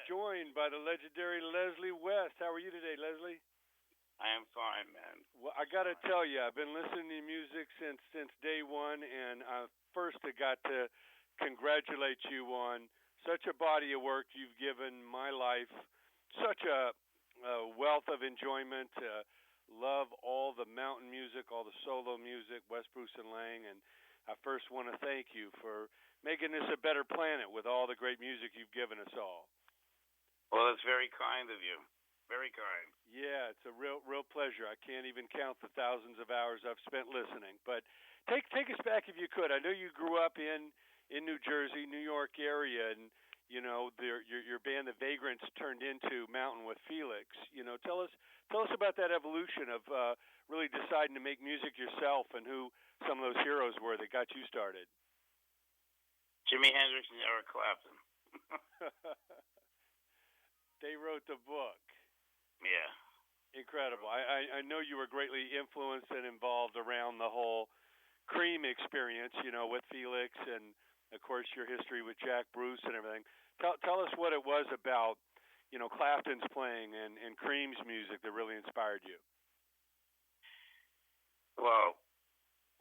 joined by the legendary Leslie West. How are you today, Leslie? I am fine, man. Well, I got to tell you, I've been listening to music since day one, and first I got to congratulate you on such a body of work you've given my life, such a wealth of enjoyment. Love all the mountain music, all the solo music, West Bruce and Lang, and I first want to thank you for making this a better planet with all the great music you've given us all. Well, it's very kind of you. Very kind. Yeah, it's a real pleasure. I can't even count the thousands of hours I've spent listening. But take us back if you could. I know you grew up in New Jersey, New York area, and you know your band, the Vagrants, turned into Mountain with Felix. You know, tell us about that evolution of really deciding to make music yourself, and who some of those heroes were that got you started. Jimi Hendrix and Eric Clapton. They wrote the book. Yeah. Incredible. I know you were greatly influenced and involved around the whole Cream experience, you know, with Felix and, of course, your history with Jack Bruce and everything. Tell us what it was about, you know, Clapton's playing and Cream's music that really inspired you. Well,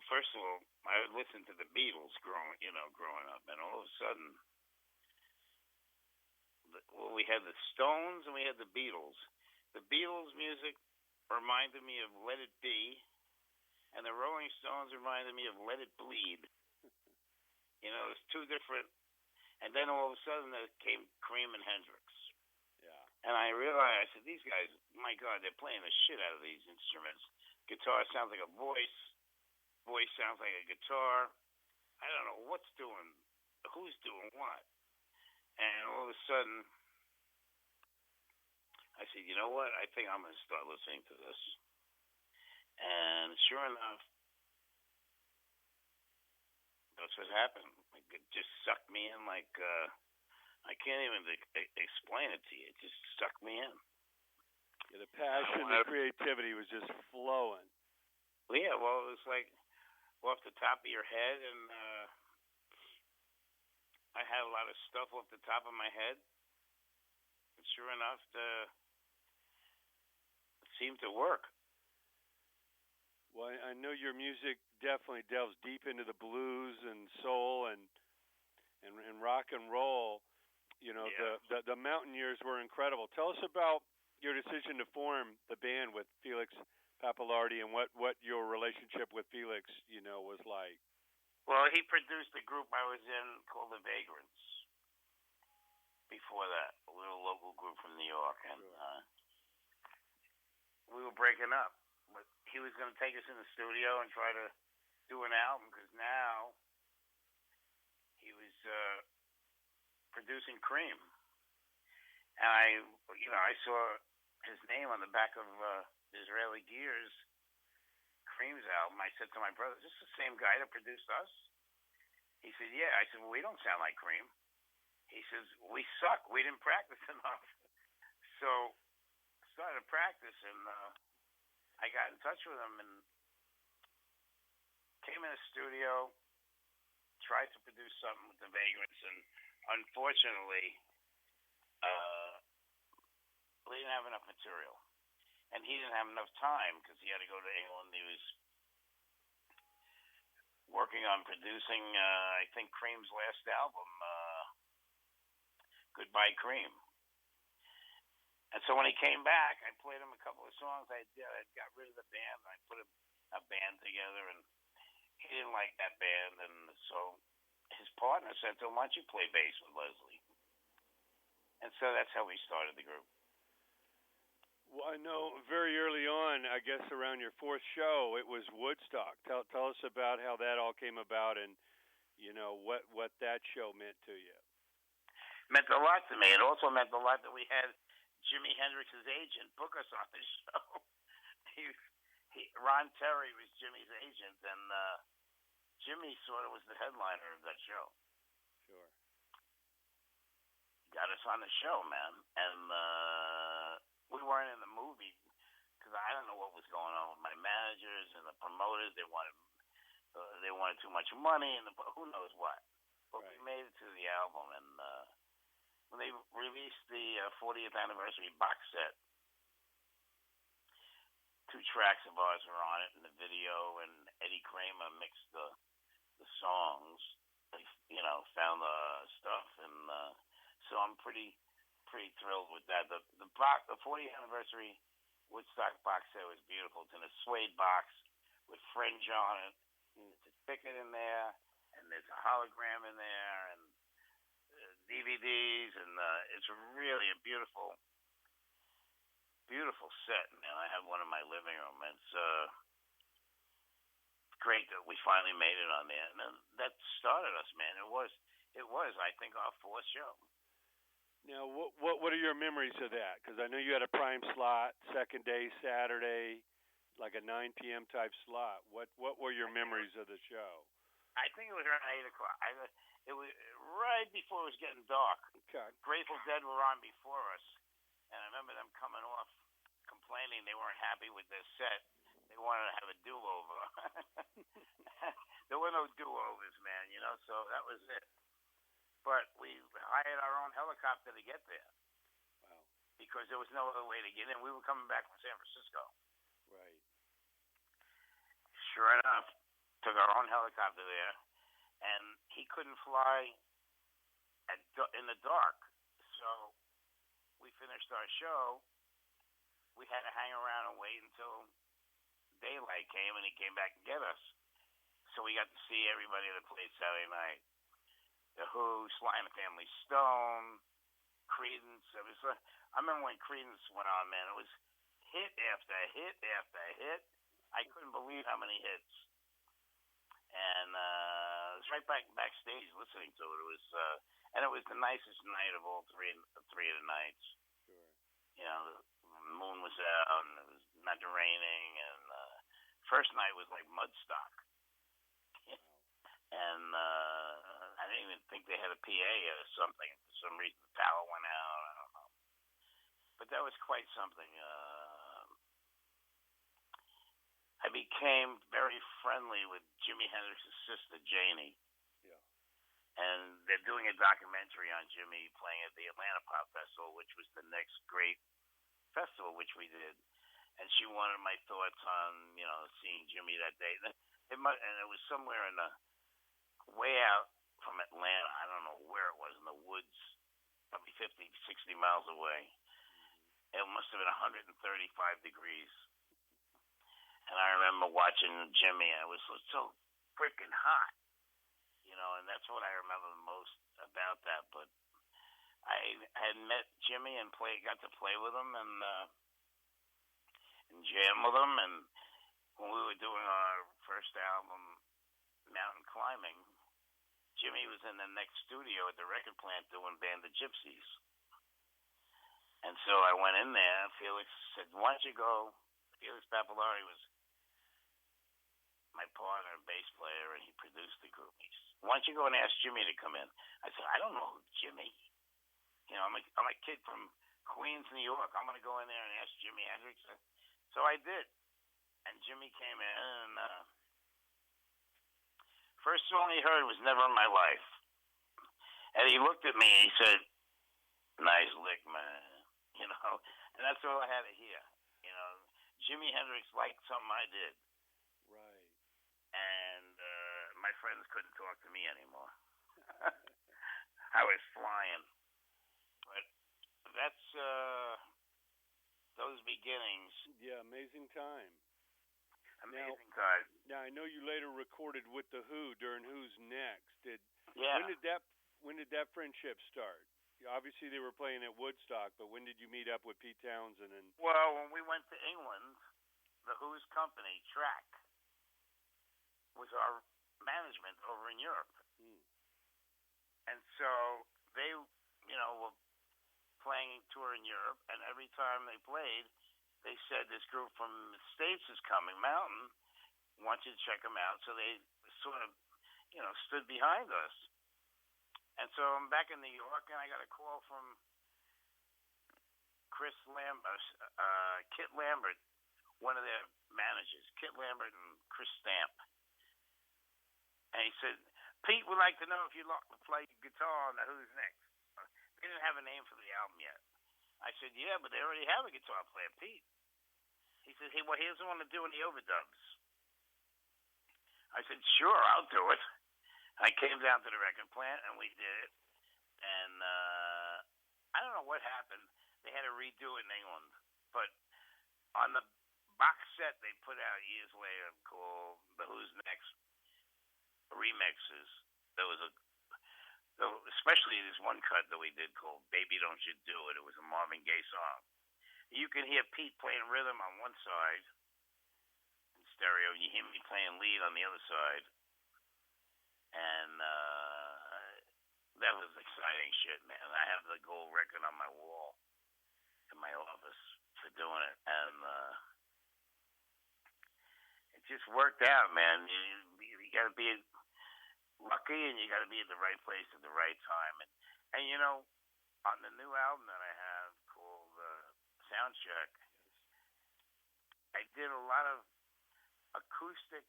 first of all, I would listen to the Beatles growing up, and all of a sudden, we had the Stones and we had the Beatles. The Beatles music reminded me of Let It Be, and the Rolling Stones reminded me of Let It Bleed. You know, it's two different. And then all of a sudden there came Cream and Hendrix. Yeah. And I realized, I said, these guys, my God, they're playing the shit out of these instruments. Guitar sounds like a voice. Voice sounds like a guitar. I don't know what's doing, who's doing what. And all of a sudden, I said, you know what? I think I'm going to start listening to this. And sure enough, that's what happened. It just sucked me in like, I can't even explain it to you. It just sucked me in. Yeah, the passion, the creativity was just flowing. Well, yeah, well, it was like off the top of your head, and I had a lot of stuff off the top of my head. And sure enough, it seemed to work. Well, I know your music definitely delves deep into the blues and soul and rock and roll. You know, yeah. the Mountain years were incredible. Tell us about your decision to form the band with Felix Pappalardi and what your relationship with Felix, you know, was like. Well, he produced a group I was in called the Vagrants. Before that, a little local group from New York, and we were breaking up. But he was going to take us in the studio and try to do an album, because now he was producing Cream. And I saw his name on the back of Israeli Gears, Cream's album. I said to my brother, is this the same guy that produced us? He said, yeah. I said, well, we don't sound like Cream. He says, we suck. We didn't practice enough. So I started to practice, and I got in touch with him and came in the studio, tried to produce something with the Vagrants, and unfortunately, we didn't have enough material. And he didn't have enough time because he had to go to England. He was working on producing, I think, Cream's last album, Goodbye Cream. And so when he came back, I played him a couple of songs. I got rid of the band, and I put a band together, and he didn't like that band. And so his partner said to him, why don't you play bass with Leslie? And so that's how we started the group. Well, I know very early on, I guess around your fourth show, it was Woodstock. Tell us about how that all came about, and you know what that show meant to you. It meant a lot to me. It also meant a lot that we had Jimi Hendrix's agent book us on the show. Ron Terry was Jimmy's agent, and Jimmy sort of was the headliner of that show. Sure. Got us on the show, man, and we weren't in the movie because I don't know what was going on with my managers and the promoters. They wanted too much money, and who knows what. But right. We made it to the album, and when they released released the 40th anniversary box set. 2 tracks of ours were on it in the video, and Eddie Kramer mixed the songs. They, found the stuff, and so I'm pretty thrilled with that. The 40th anniversary Woodstock box set was beautiful. It's in a suede box with fringe on it. And there's a ticket in there, and there's a hologram in there, and DVDs, and it's really a beautiful set, man. I have one in my living room. It's great that we finally made it on there, and that started us, man. It was, I think, our 4th show. Now, what are your memories of that? Because I know you had a prime slot, second day, Saturday, like a 9 p.m. type slot. What were your memories of the show? I think it was around 8 o'clock. It was right before it was getting dark. Okay. Grateful Dead were on before us, and I remember them coming off complaining they weren't happy with their set. They wanted to have a do-over. There were no do-overs, man, so that was it. But we hired our own helicopter to get there. Wow. Because there was no other way to get in. We were coming back from San Francisco. Right. Sure enough, took our own helicopter there, and he couldn't fly in the dark. So we finished our show. We had to hang around and wait until daylight came, and he came back to get us. So we got to see everybody that played Saturday night. The Who, Sly and the Family Stone, Creedence. I remember when Creedence went on, man. It was hit after hit after hit. I couldn't believe how many hits. And I was right backstage listening to it. It was, and it was the nicest night of all three of the nights. Sure. The moon was out, and it was not raining, and first night was like Woodstock. And I didn't even think they had a PA or something. For some reason, the power went out. I don't know. But that was quite something. I became very friendly with Jimi Hendrix's sister, Janie. Yeah. And they're doing a documentary on Jimi playing at the Atlanta Pop Festival, which was the next great festival, which we did. And she wanted my thoughts on, seeing Jimi that day. And it was somewhere in the way out from Atlanta. I don't know where it was, in the woods, probably 50, 60 miles away. It must have been 135 degrees. And I remember watching Jimi, and it was so freaking hot, and that's what I remember the most about that. But I had met Jimi and got to play with him and jam with him. And when we were doing our first album, Mountain Climbing, Jimi was in the next studio at the record plant doing Band of Gypsies. And so I went in there. Felix said, "Why don't you go?" Felix Papillari was my partner, bass player, and he produced the group. He said, "Why don't you go and ask Jimi to come in?" I said, "I don't know who Jimi. I'm a kid from Queens, New York. I'm going to go in there and ask Jimi Hendrix." So I did. And Jimi came in, and first song he heard was "Never in My Life." And he looked at me and he said, "Nice lick, man." And that's all I had to hear. Jimi Hendrix liked something I did. Right. And my friends couldn't talk to me anymore. I was flying. But that's those beginnings. Yeah, amazing time. Amazing time. Now I know you later recorded with the Who during Who's Next. Yeah. When did that friendship start? Obviously they were playing at Woodstock, but when did you meet up with Pete Townsend? Well, when we went to England, the Who's company, Track, was our management over in Europe. And so they, were playing tour in Europe, and every time they played, they said this group from the States is coming, Mountain, want you to check them out. So they sort of, stood behind us. And so I'm back in New York, and I got a call from Kit Lambert, one of their managers, Kit Lambert and Chris Stamp. And he said, "Pete would like to know if you'd like to play guitar on the Who's Next." They didn't have a name for the album yet. I said, yeah, but they already have a guitar player, Pete. He said, hey, well, he doesn't want to do any overdubs. I said, sure, I'll do it. I came down to the record plant, and we did it. And I don't know what happened. They had to redo it in England. But on the box set they put out years later called the Who's Next remixes, there was especially this one cut that we did called Baby Don't You Do It. It was a Marvin Gaye song. You can hear Pete playing rhythm on one side in stereo, and you hear me playing lead on the other side. And that was exciting shit, man. I have the gold record on my wall in my office for doing it. And it just worked out, man. You got to be lucky, and you got to be at the right place at the right time. And you know, on the new album that I have called Soundcheck, I did a lot of acoustic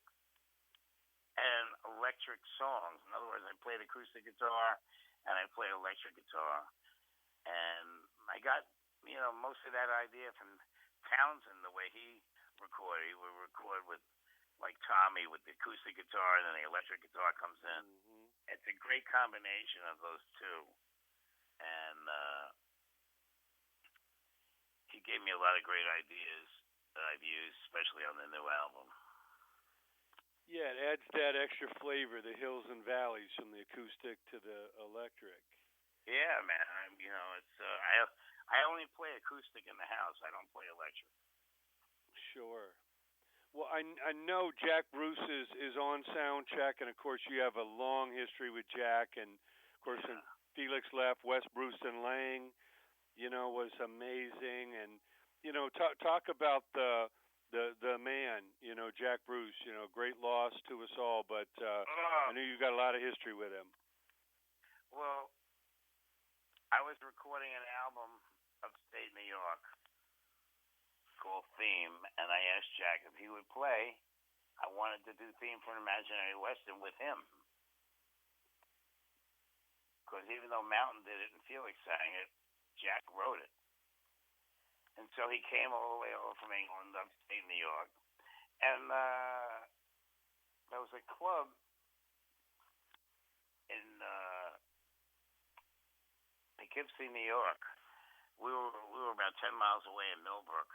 and electric songs. In other words, I played acoustic guitar and I played electric guitar. And I got, most of that idea from Townsend, the way he recorded. He would record with, like Tommy, with the acoustic guitar, and then the electric guitar comes in. Mm-hmm. It's a great combination of those two. And he gave me a lot of great ideas that I've used, especially on the new album. Yeah, it adds that extra flavor, the hills and valleys from the acoustic to the electric. Yeah, man. It's I only play acoustic in the house. I don't play electric. Sure. Well, I know Jack Bruce is on Soundcheck, and of course you have a long history with Jack, and of course when Felix left, Wes Brewston Lang, was amazing, and talk about the man, Jack Bruce, great loss to us all, but I know you've got a lot of history with him. Well, I was recording an album upstate New York called Theme, and I asked Jack if he would play. I wanted to do Theme for an Imaginary Western with him. Because even though Mountain did it and Felix sang it, Jack wrote it. And so he came all the way over from England, upstate New York. And there was a club in Poughkeepsie, New York. We were about 10 miles away in Millbrook.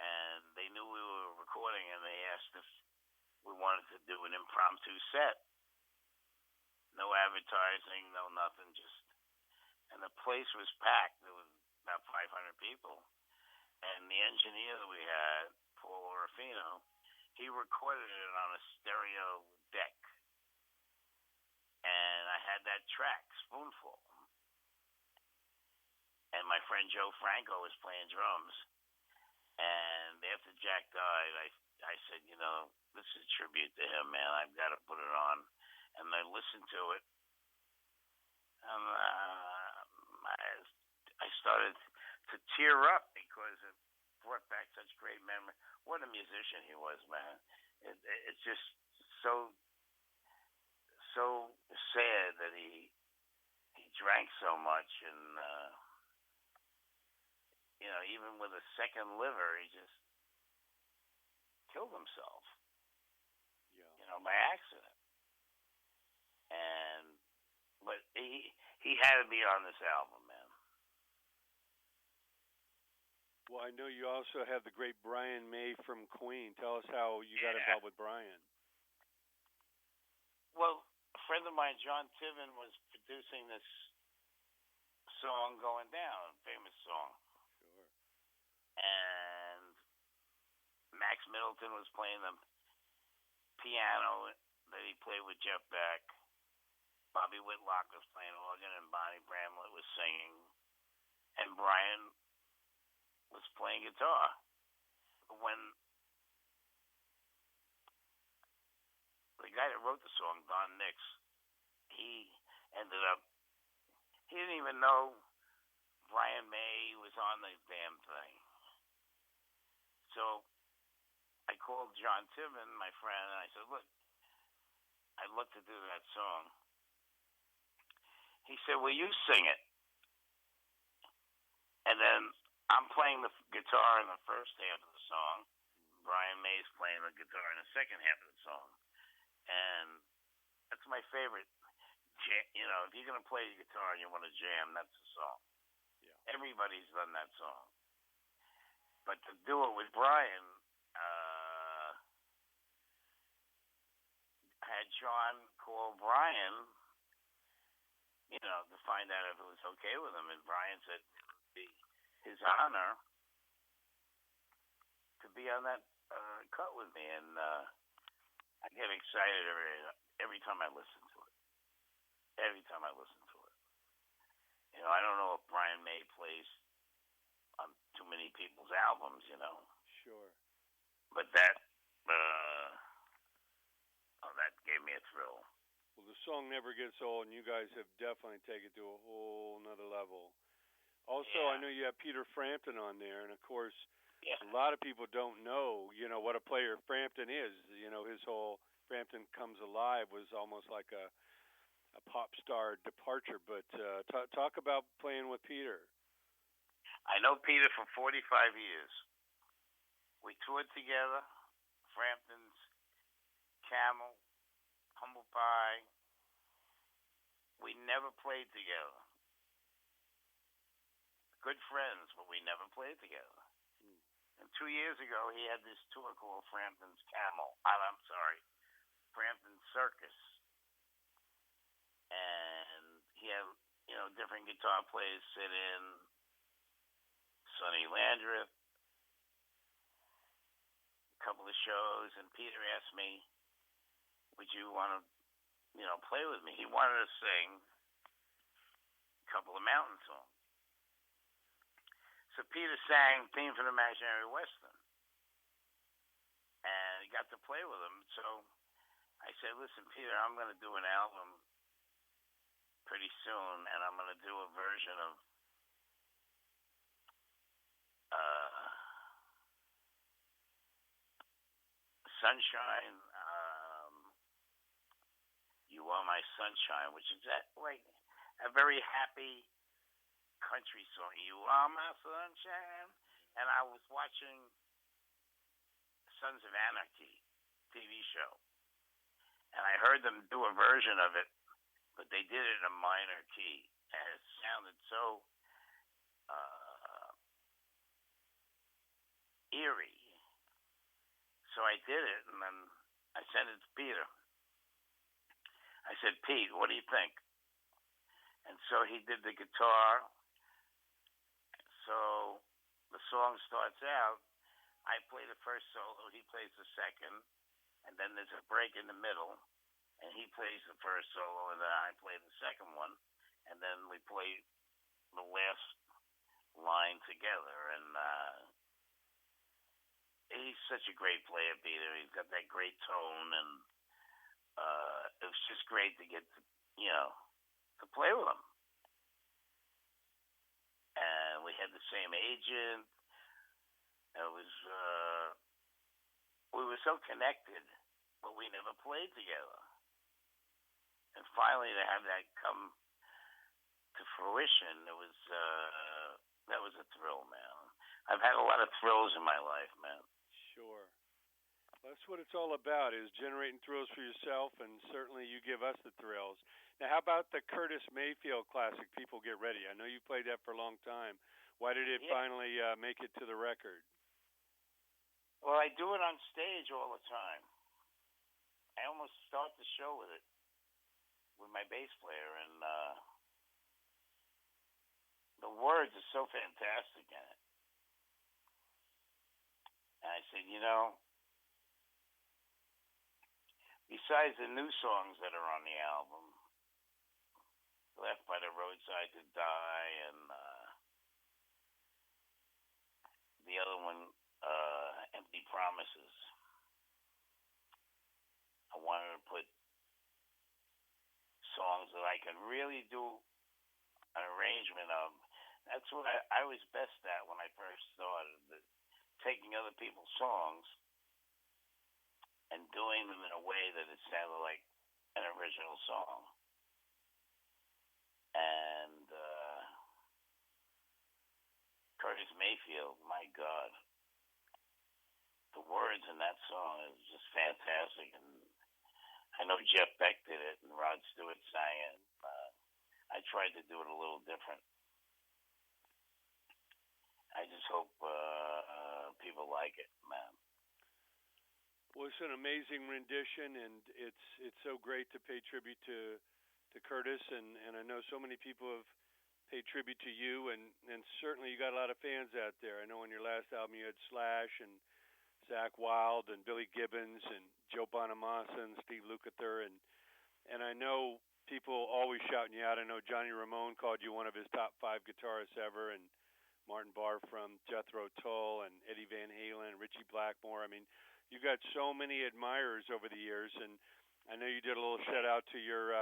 And they knew we were recording, and they asked if we wanted to do an impromptu set. No advertising, no nothing, and the place was packed. There was about 500 people. And the engineer that we had, Paul Orofino, he recorded it on a stereo deck. And I had that track, Spoonful. And my friend Joe Franco was playing drums. And after Jack died, I said, this is a tribute to him, man. I've got to put it on. And I listened to it. And I started to tear up because it brought back such great memories. What a musician he was, man. It's just so sad that he drank so much, and even with a second liver, he just killed himself. Yeah. By accident. But he had to be on this album, man. Well, I know you also have the great Brian May from Queen. Tell us how you got involved with Brian. Well, a friend of mine, John Tiven, was producing this song, Going Down, a famous song. Sure. And Max Middleton was playing the piano that he played with Jeff Beck. Bobby Whitlock was playing organ, and Bonnie Bramlett was singing. And Brian was playing guitar. When the guy that wrote the song, Don Nix, he didn't even know Brian May was on the damn thing. So I called John Tiven, my friend, and I said, look, I'd love to do that song. He said, well, you sing it. And then I'm playing the guitar in the first half of the song. Brian May's playing the guitar in the second half of the song. And that's my favorite. You know, if you're going to play the guitar and you want to jam, that's the song. Yeah. Everybody's done that song. But to do it with Brian, I had John call Brian, you know, to find out if it was okay with him. And Brian said it would be his honor to be on that cut with me. And I get excited every time I listen to it. Every time I listen to it. You know, I don't know if Brian May plays on too many people's albums, you know. Sure. But that gave me a thrill. Well, the song never gets old, and you guys have definitely taken it to a whole nother level. Also, I know you have Peter Frampton on there, and of course, a lot of people don't know, you know, what a player Frampton is. You know, his whole Frampton Comes Alive was almost like a pop star departure. But talk about playing with Peter. I know Peter for 45 years. We toured together, Frampton's, Camel, Humble Pie. We never played together. Good friends, but we never played together. And 2 years ago, he had this tour called Frampton's Camel. I'm sorry, Frampton's Circus. And he had, you know, different guitar players sit in. Sonny Landreth, a couple of shows, and Peter asked me, would you want to, you know, play with me? He wanted to sing a couple of mountain songs. So Peter sang Theme from the Imaginary Western. And he got to play with him. So I said, listen, Peter, I'm going to do an album pretty soon, and I'm going to do a version of Sunshine, You Are My Sunshine, which is like a very happy country song. You are my sunshine. And I was watching Sons of Anarchy TV show, and I heard them do a version of it, but they did it in a minor key, and it sounded so eerie. So I did it, and then I sent it to Peter. I said, Pete, what do you think? And so he did the guitar. So the song starts out. I play the first solo, he plays the second, and then there's a break in the middle, and he plays the first solo, and then I play the second one, and then we play the last line together. And he's such a great player, Peter. He's got that great tone, and it was just great to get to, you know, to play with him. And we had the same agent. It was we were so connected, but we never played together. And finally, to have that come to fruition, it was that was a thrill, man. I've had a lot of thrills in my life, man. Sure. Well, that's what it's all about, is generating thrills for yourself, and certainly you give us the thrills. Now, how about the Curtis Mayfield Classic, People Get Ready? I know you played that for a long time. Why did it finally make it to the record? Well, I do it on stage all the time. I almost start the show with it, with my bass player, and the words are so fantastic in it. And I said, you know, besides the new songs that are on the album, Left by the Roadside to Die, and the other one, Empty Promises, I wanted to put songs that I can really do an arrangement of. That's what I was best at when I first started, taking other people's songs and doing them in a way that it sounded like an original song. And Curtis Mayfield, my God, the words in that song is just fantastic. And I know Jeff Beck did it, and Rod Stewart sang it. I tried to do it a little different. I just hope people like it, man. Well, it's an amazing rendition, and it's so great to pay tribute to Curtis, and I know so many people have paid tribute to you, and certainly you got a lot of fans out there. I know on your last album you had Slash and Zach Wilde and Billy Gibbons and Joe Bonamassa and Steve Lukather, and I know people always shouting you out. I know Johnny Ramone called you one of his top 5 guitarists ever, and Martin Barr from Jethro Tull, and Eddie Van Halen, and Richie Blackmore. I mean, you got so many admirers over the years, and I know you did a little shout out to your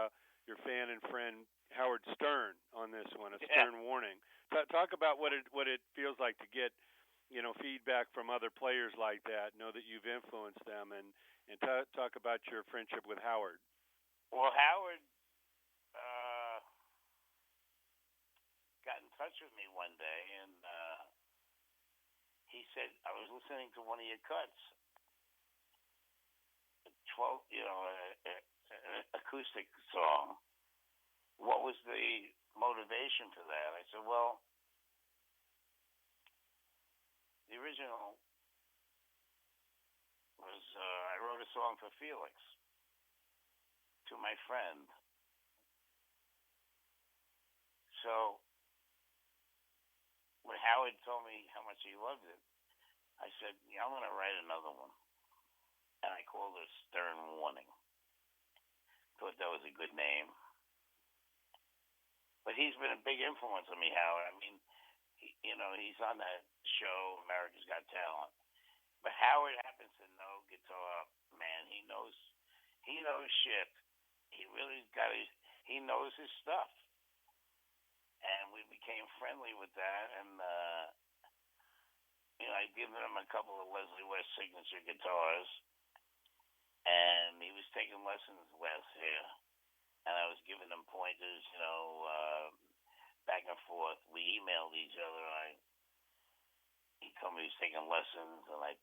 fan and friend Howard Stern on this one, a Stern warning. Talk about what it feels like to get feedback from other players like that. Know that you've influenced them, and talk about your friendship with Howard. Well, Howard got in touch with me one day, and he said, I was listening to one of your cuts, 12, an acoustic song. What was the motivation for that? I said, well, the original was I wrote a song for Felix, to my friend. So when Howard told me how much he loved it, I said, yeah, I'm going to write another one. And I called it Stern Warning. Thought that was a good name. But he's been a big influence on me, Howard. I mean, he's on that show, America's Got Talent. But Howard happens to know guitar, man. He knows shit. He really he knows his stuff. And we became friendly with that. And, I'd given him a couple of Leslie West signature guitars. And he was taking lessons last year. And I was giving him pointers, back and forth. We emailed each other. He told me he was taking lessons, and I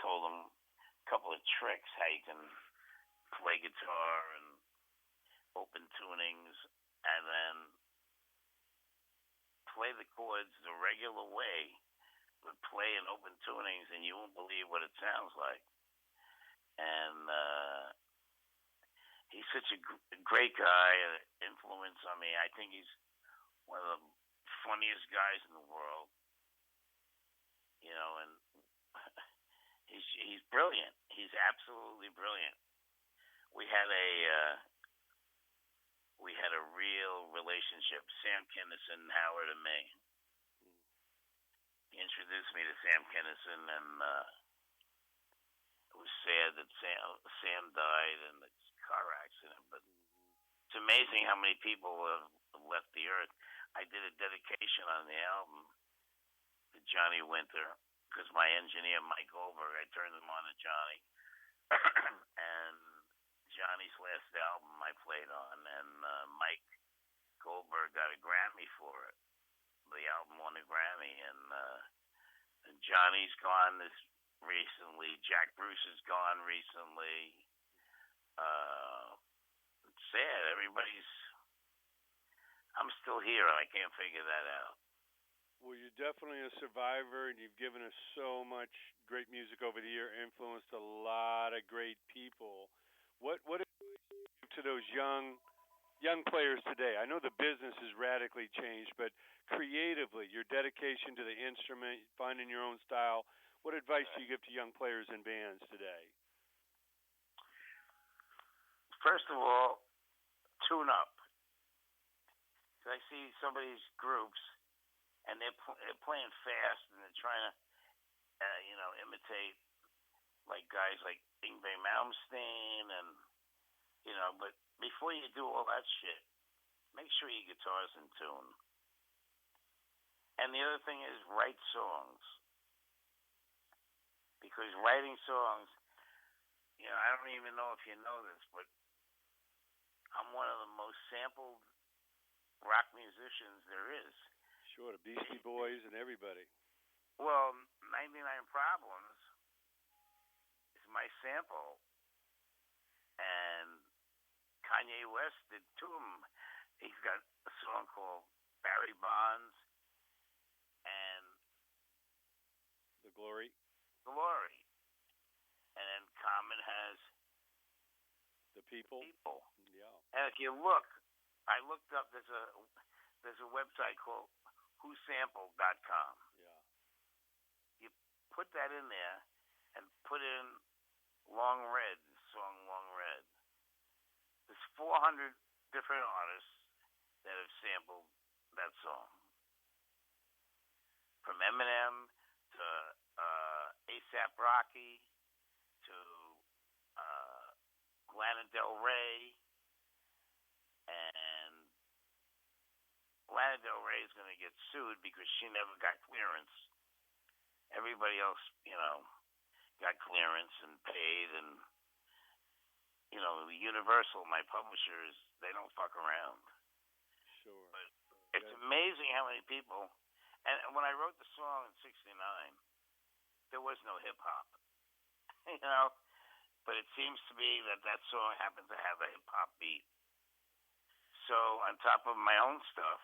told him a couple of tricks how you can play guitar and open tunings, and then play the chords the regular way, but play and open tunings, and you won't believe what it sounds like. And he's such a great guy, an influence on me. I think he's one of the funniest guys in the world, and he's brilliant. He's absolutely brilliant. We had a real relationship, Sam Kinison, Howard, and me. He introduced me to Sam Kinison, and it was sad that Sam died in the car accident, but it's amazing how many people have left the earth. I did a dedication on the album to Johnny Winter, because my engineer, Mike Goldberg, I turned him on to Johnny. And Johnny's last album I played on, and Mike Goldberg got a Grammy for it. The album won a Grammy, and Johnny's gone recently. Jack Bruce has gone recently. It's sad. I'm still here, and I can't figure that out. Well, you're definitely a survivor, and you've given us so much great music over the year, influenced a lot of great people. What to those young players today? I know the business has radically changed, but creatively, your dedication to the instrument, finding your own style, what advice do you give to young players and bands today? First of all, tune up. I see some of these groups, and they're playing fast, and they're trying to, imitate like guys like Yngwie Malmsteen, and but before you do all that shit, make sure your guitar's in tune. And the other thing is write songs, because writing songs, I don't even know if you know this, but I'm one of the most sampled rock musicians there is. Sure, the Beastie Boys and everybody. Well, 99 Problems is my sample, and Kanye West did two of them. He's got a song called Barry Bonds and The Glory. Glory. And then Common has The People. Yeah. And if you look, I looked up, there's a website called whosampled.com. Yeah. You put that in there and put in Long Red, the song Long Red. There's 400 different artists that have sampled that song. From Eminem to A$AP Rocky to Lana Del Rey. And Lana Del Rey is going to get sued because she never got clearance. Everybody else, got clearance and paid, and Universal, my publishers, they don't fuck around. Sure. But it's amazing how many people. And when I wrote the song in '69, there was no hip hop, But it seems to be that song happens to have a hip hop beat. So on top of my own stuff,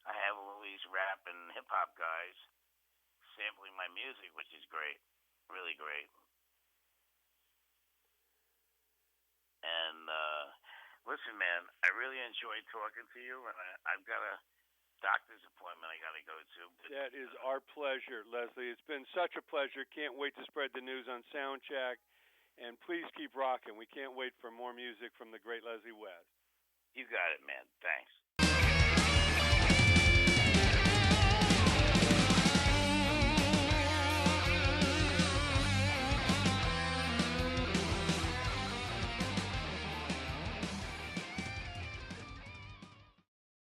I have all these rap and hip hop guys sampling my music, which is great, really great. And listen, man, I really enjoyed talking to you, and I've got a doctor's appointment I got to go to. That is our pleasure, Leslie. It's been such a pleasure. Can't wait to spread the news on Soundcheck, and please keep rocking. We can't wait for more music from the great Leslie West. You got it, man. Thanks.